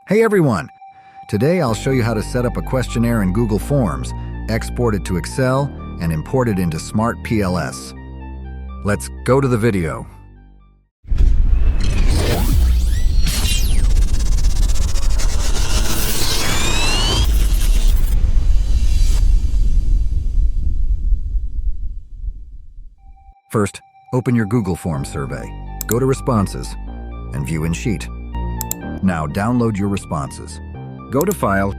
Hey everyone! Today I'll show you how to set up a questionnaire in Google Forms, export it to Excel, and import it into SmartPLS. Let's go to the video. First, open your Google Forms survey. Go to Responses and View in Sheet. Now download your responses. Go to File,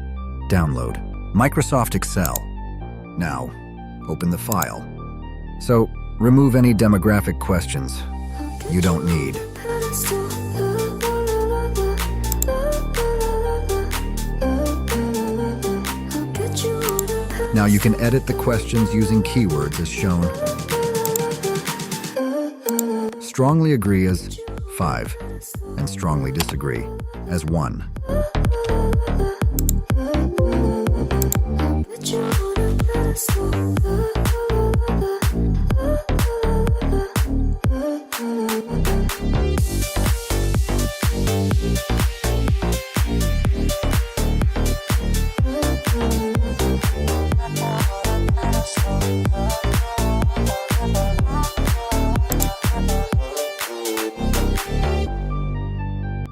Download, Microsoft Excel. Now, open the file. So, remove any demographic questions you don't need. Now you can edit the questions using keywords as shown. Strongly agree as 5, and strongly disagree as 1.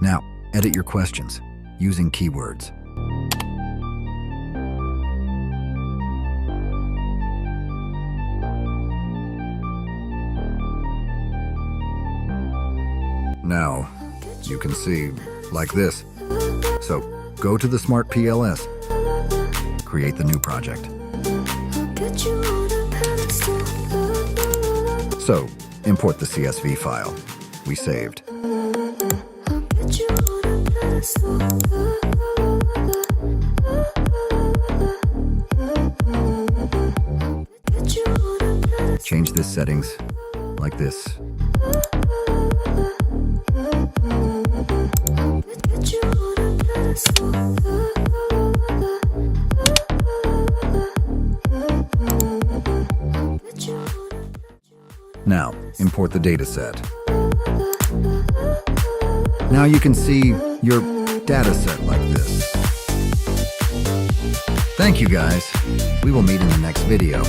Now, edit your questions using keywords. Now, you can see like this. So, go to the SmartPLS, create the new project. So, import the CSV file we saved. Change the settings like this. Now, import the data set. Now you can see your data set like this. Thank you guys. We will meet in the next video.